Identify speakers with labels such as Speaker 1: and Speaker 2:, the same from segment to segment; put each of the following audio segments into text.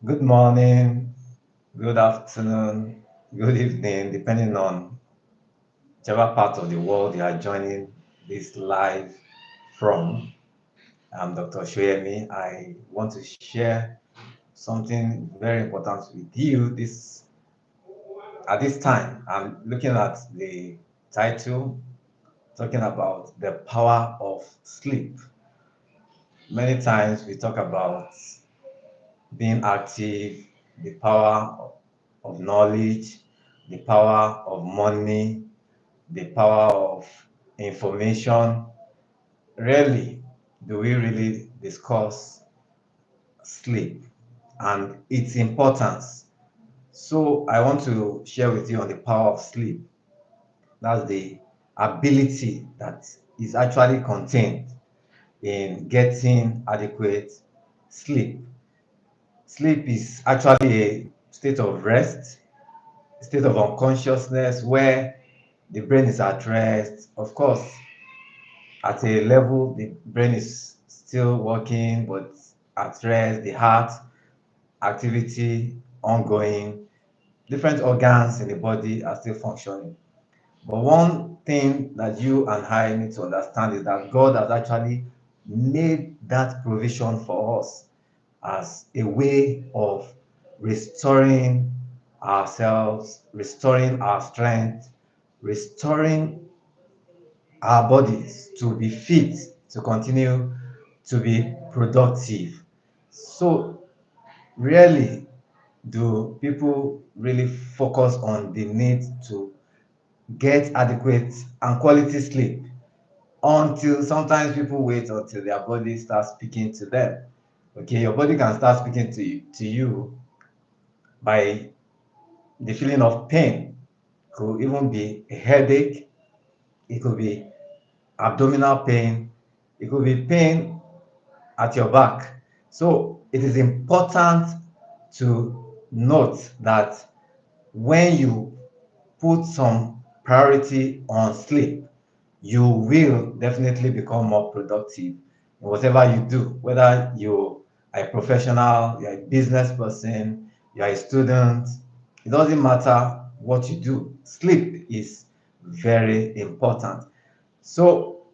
Speaker 1: Good morning, good afternoon, good evening, depending on whichever part of the world you are joining this live from. I'm Dr. Soyemi. I want to share something very important with you this at this time. I'm looking at the title talking about the power of sleep. Many times we talk about being active, the power of knowledge, the power of money, the power of information. Rarely do we really discuss sleep and its importance. So, I want to share with you on the power of sleep. That's the ability that is actually contained in getting adequate sleep. Sleep is actually a state of rest, state of unconsciousness where the brain is at rest. Of course, at a level, the brain is still working, but at rest, the heart activity ongoing, different organs in the body are still functioning. But one thing that you and I need to understand is that God has actually made that provision for us as a way of restoring ourselves, restoring our strength, restoring our bodies to be fit, to continue to be productive. So, rarely do people really focus on the need to get adequate and quality sleep until sometimes people wait until their body starts speaking to them. Okay, your body can start speaking to you by the feeling of pain. Could even be a headache, it could be abdominal pain, it could be pain at your back. So it is important to note that when you put some priority on sleep, you will definitely become more productive in whatever you do, whether you are a professional, you're a business person, you're a student, it doesn't matter what you do. Sleep is very important. So,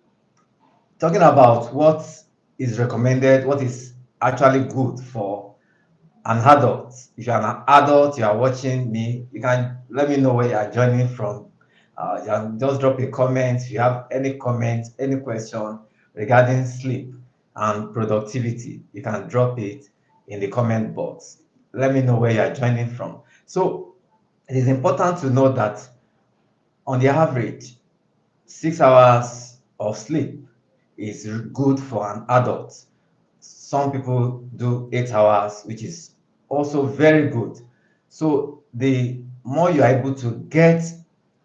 Speaker 1: talking about what is recommended, what is actually good for an adult. If you're an adult, you are watching me, you can let me know where you are joining from. You can just drop a comment. If you have any comment, any question regarding sleep and productivity, you can drop it in the comment box. Let me know where you are joining from. So it is important to know that on the average, 6 hours of sleep is good for an adult. Some people do 8 hours, which is also very good. So the more you are able to get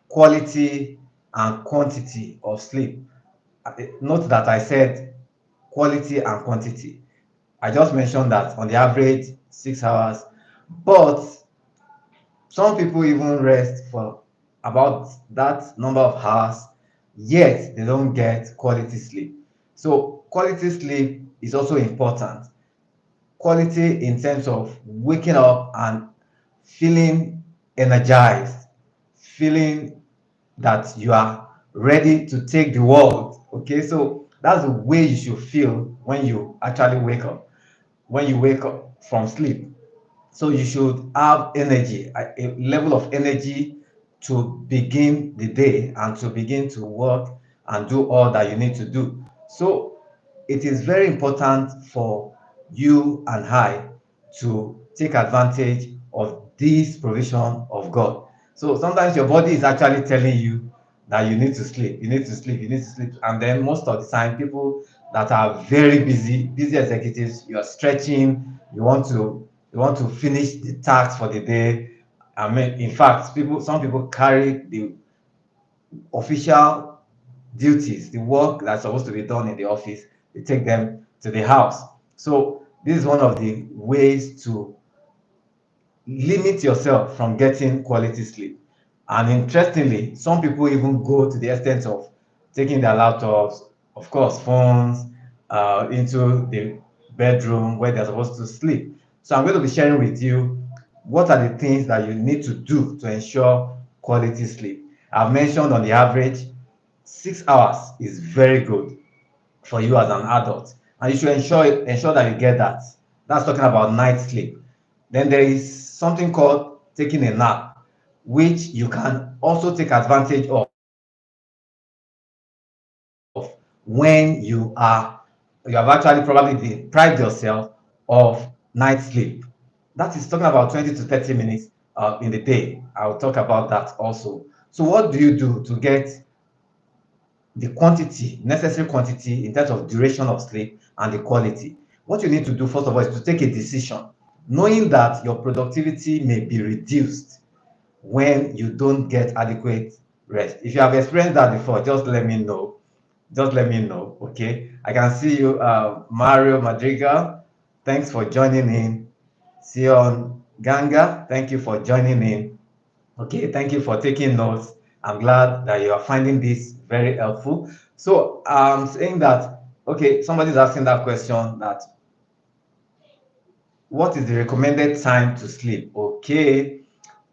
Speaker 1: quality and quantity of sleep, note that I said quality and quantity. I just mentioned that on the average 6 hours, but some people even rest for about that number of hours, yet they don't get quality sleep. So quality sleep is also important. Quality in terms of waking up and feeling energized, feeling that you are ready to take the world. Okay, so that's the way you should feel when you actually wake up, when you wake up from sleep. So you should have energy, a level of energy to begin the day and to begin to work and do all that you need to do. So it is very important for you and I to take advantage of this provision of God. So sometimes your body is actually telling you that you need to sleep, you need to sleep, you need to sleep. And then most of the time, people that are very busy, busy executives, you are stretching, you want to finish the task for the day. I mean, in fact, some people carry the official duties, the work that's supposed to be done in the office, they take them to the house. So this is one of the ways to limit yourself from getting quality sleep. And interestingly, some people even go to the extent of taking their laptops, of course, phones, into the bedroom where they're supposed to sleep. So I'm going to be sharing with you what are the things that you need to do to ensure quality sleep. I've mentioned on the average, 6 hours is very good for you as an adult, and you should ensure that you get that. That's talking about night sleep. Then there is something called taking a nap, which you can also take advantage of when you have actually probably deprived yourself of night sleep. That is talking about 20 to 30 minutes in the day. I'll talk about that also. So what do you do to get the quantity, necessary quantity in terms of duration of sleep and the quality? What you need to do first of all is to take a decision, knowing that your productivity may be reduced when you don't get adequate rest. If you have experienced that before, just let me know. Just let me know. Okay. I can see you, Mario Madrigal. Thanks for joining in. Sion Ganga, thank you for joining in. Okay, thank you for taking notes. I'm glad that you are finding this very helpful. So I'm saying that, okay, somebody's asking that question, that what is the recommended time to sleep? Okay.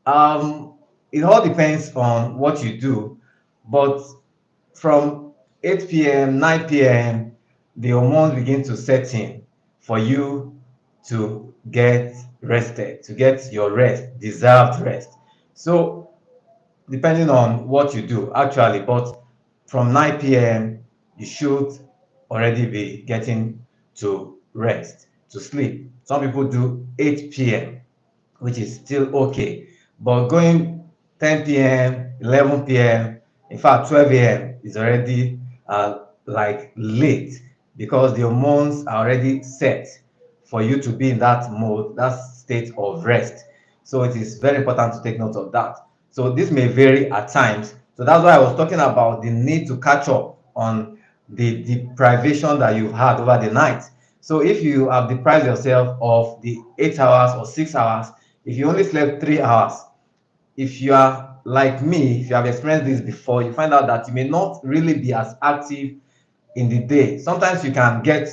Speaker 1: Um, it all depends on what you do, but from 8 p.m., 9 p.m., the hormones begin to set in for you to get rested, to get your rest, deserved rest. So depending on what you do, actually, but from 9 p.m., you should already be getting to rest, to sleep. Some people do 8 p.m., which is still okay. But going 10 p.m., 11 p.m., in fact, 12 a.m. is already like late, because the hormones are already set for you to be in that mode, that state of rest. So it is very important to take note of that. So this may vary at times. So that's why I was talking about the need to catch up on the deprivation that you've had over the night. So if you have deprived yourself of the 8 hours or 6 hours, if you only slept 3 hours, if you are like me, if you have experienced this before, you find out that you may not really be as active in the day. Sometimes you can get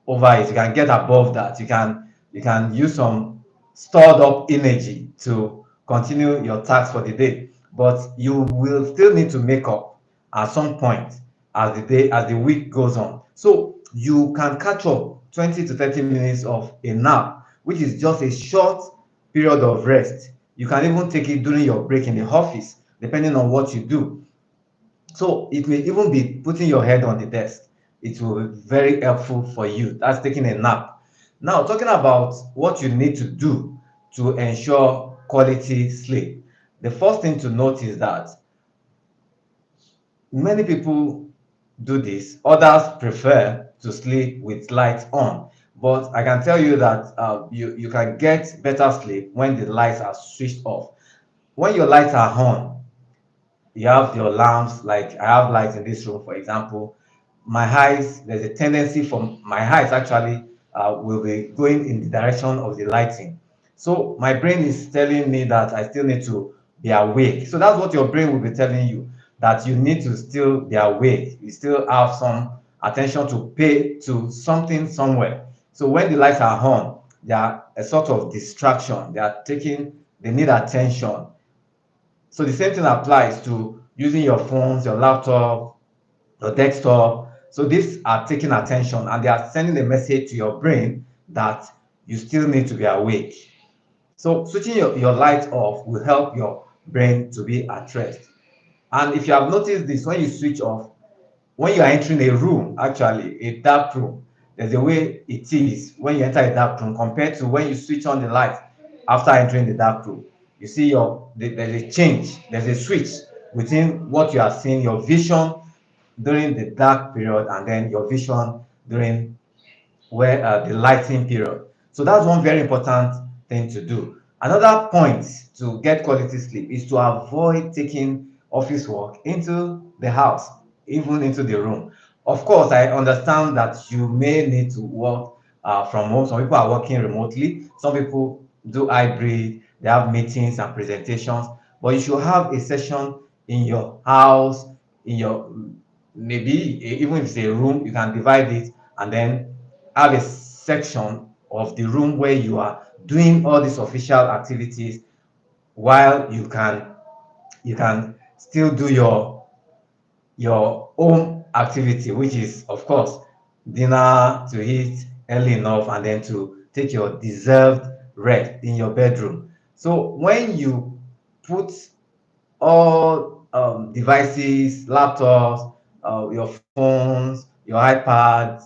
Speaker 1: over it, you can get above that, you can use some stored up energy to continue your tasks for the day, but you will still need to make up at some point as the week goes on. So you can catch up 20 to 30 minutes of a nap, which is just a short period of rest. You can even take it during your break in the office, depending on what you do. So it may even be putting your head on the desk. It will be very helpful for you. That's taking a nap. Now, talking about what you need to do to ensure quality sleep. The first thing to note is that many people do this. Others prefer to sleep with lights on. But I can tell you that you can get better sleep when the lights are switched off. When your lights are on, you have your lamps. Like I have lights in this room, for example. My eyes, there's a tendency for my eyes actually will be going in the direction of the lighting. So my brain is telling me that I still need to be awake. So that's what your brain will be telling you, that you need to still be awake. You still have some attention to pay to something somewhere. So when the lights are on, they are a sort of distraction. They need attention. So the same thing applies to using your phones, your laptop, your desktop. So these are taking attention, and they are sending a message to your brain that you still need to be awake. So switching your light off will help your brain to be at rest. And if you have noticed this, when you switch off, when you are entering a room, actually a dark room, there's a way it is when you enter a dark room compared to when you switch on the light after entering the dark room. You see there's a change, there's a switch between what you are seeing, your vision during the dark period, and then your vision during where the lighting period. So that's one very important thing to do. Another point to get quality sleep is to avoid taking office work into the house, even into the room. Of course, I understand that you may need to work from home. Some people are working remotely. Some people do hybrid. They have meetings and presentations. But you should have a session in your house, in your maybe even if it's a room, you can divide it and then have a section of the room where you are doing all these official activities, while you can still do your own activity, which is, of course, dinner, to eat early enough, and then to take your deserved rest in your bedroom. So when you put all devices, laptops, your phones, your iPads,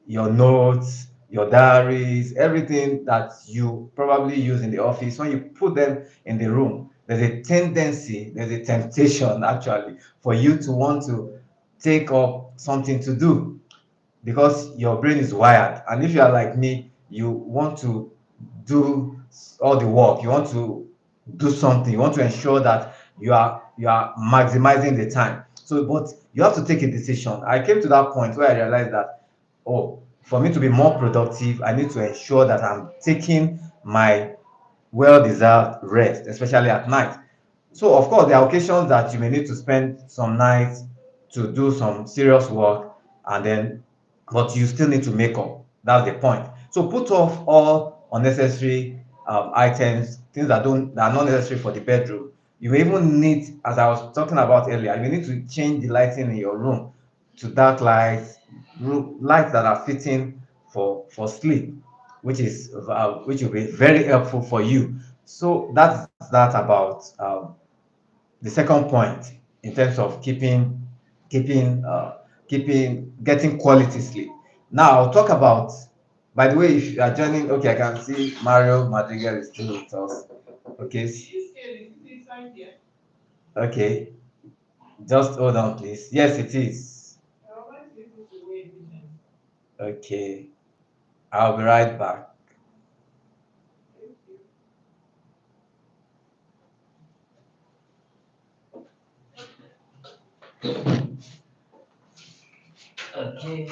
Speaker 1: your notes, your diaries, everything that you probably use in the office, when you put them in the room, there's a tendency, there's a temptation actually for you to want to take up something to do, because your brain is wired. And if you are like me, you want to do all the work, you want to do something, you want to ensure that you are maximizing the time. So but you have to take a decision. I came to that point where I realized that, oh, for me to be more productive, I need to ensure that I'm taking my well-deserved rest, especially at night. So, of course, there are occasions that you may need to spend some nights to do some serious work, and then, but you still need to make up. That's the point. So, put off all unnecessary items, things that are not necessary for the bedroom. You may even need, as I was talking about earlier, you may need to change the lighting in your room to dark lights, lights that are fitting for sleep, which will be very helpful for you. So that's that about the second point in terms of keeping getting quality sleep. Now I'll talk about. By the way, if you are joining, okay, I can see Mario Madrigal is still with us. Okay, okay, just hold on, please. Yes, it is. Okay, I'll be right back. Okay.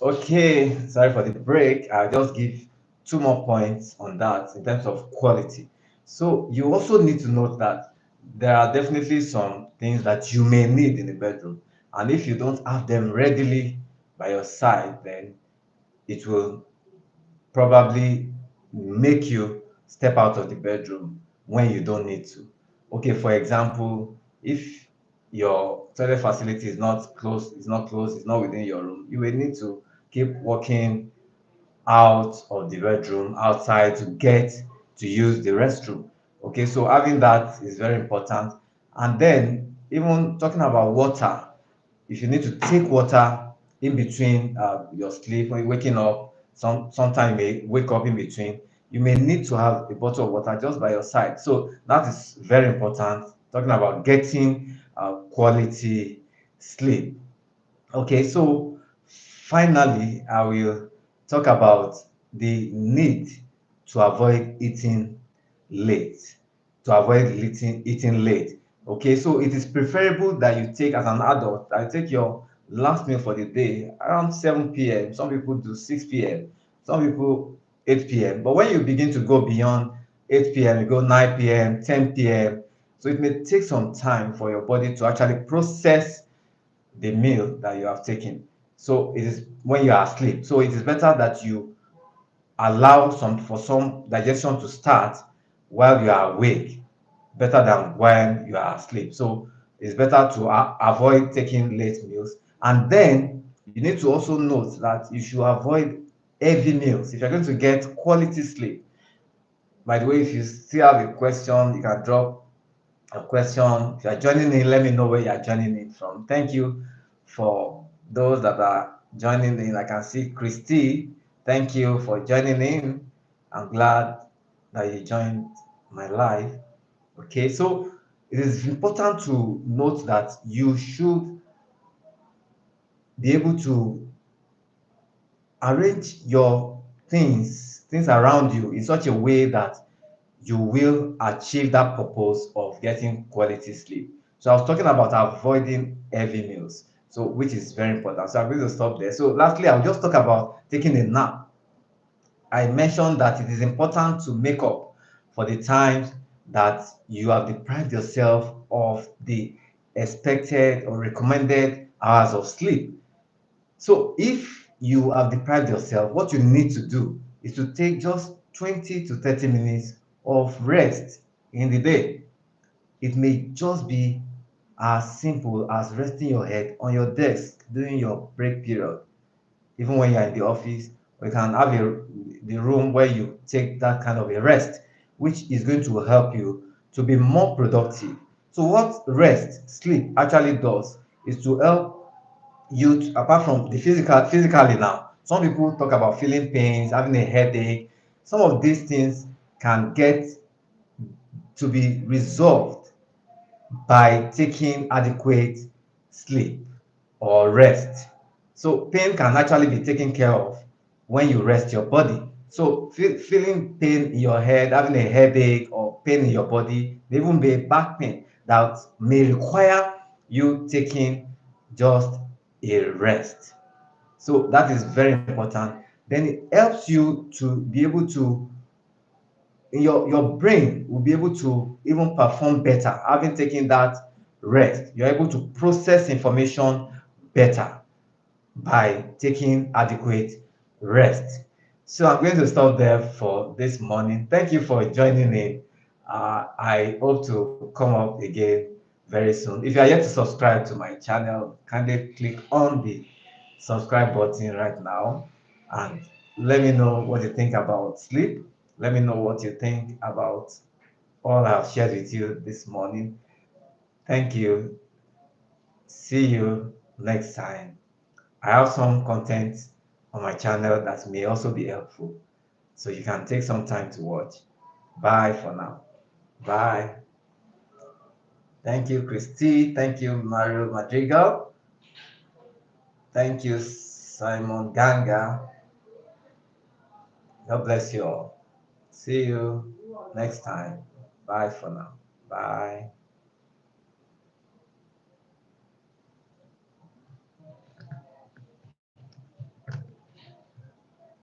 Speaker 1: Okay, sorry for the break. I'll just give two more points on that in terms of quality. So you also need to note that there are definitely some things that you may need in the bedroom, and if you don't have them readily by your side, then it will probably make you step out of the bedroom when you don't need to. Okay, for example, if your toilet facility is not within your room, you will need to keep walking out of the bedroom, outside, to get to use the restroom. Okay, so having that is very important. And then, even talking about water, if you need to take water in between your sleep, when you're waking up, sometime you may wake up in between, you may need to have a bottle of water just by your side. So that is very important. Talking about getting quality sleep. Okay, so finally, I will talk about the need to avoid eating late. To avoid eating late. Okay, so it is preferable that you take, as an adult, that you take your last meal for the day around 7 p.m. Some people do 6 p.m., some people 8 p.m. But when you begin to go beyond 8 p.m., you go 9 p.m., 10 p.m., so it may take some time for your body to actually process the meal that you have taken. So it is when you are asleep. So it is better that you allow some digestion to start while you are awake, better than when you are asleep. So it's better to avoid taking late meals. And then you need to also note that you should avoid heavy meals if you're going to get quality sleep. By the way, if you still have a question, you can drop a question. If you are joining in, let me know where you are joining in from. Thank you for those that are joining in. I can see Christy. Thank you for joining in. I'm glad that you joined my live. Okay, so it is important to note that you should be able to arrange your things around you in such a way that you will achieve that purpose of getting quality sleep. So I was talking about avoiding heavy meals, so which is very important. So I'm going to stop there. So lastly, I'll just talk about taking a nap I mentioned that it is important to make up for the times that you have deprived yourself of the expected or recommended hours of sleep. So if you have deprived yourself, what you need to do is to take just 20 to 30 minutes of rest in the day. It may just be as simple as resting your head on your desk during your break period, even when you're in the office, or you can have the room where you take that kind of a rest, which is going to help you to be more productive. So what rest, sleep actually does is to help you apart from the physically now. Some people talk about feeling pains, having a headache. Some of these things can get to be resolved by taking adequate sleep or rest. So pain can actually be taken care of when you rest your body. So feeling pain in your head, having a headache or pain in your body, may even be a back pain that may require you taking just a rest. So that is very important. Then it helps you to be able to your brain will be able to even perform better having taken that rest. You're able to process information better by taking adequate rest. So I'm going to stop there for this morning. Thank you for joining in. I hope to come up again very soon. If you are yet to subscribe to my channel, kindly click on the subscribe button right now and let me know what you think about sleep. Let me know what you think about all I've shared with you this morning. Thank you. See you next time. I have some content on my channel that may also be helpful. So you can take some time to watch. Bye for now. Bye. Thank you, Christy. Thank you, Mario Madrigal. Thank you, Simon Ganga. God bless you all. See you next time. Bye for now. Bye.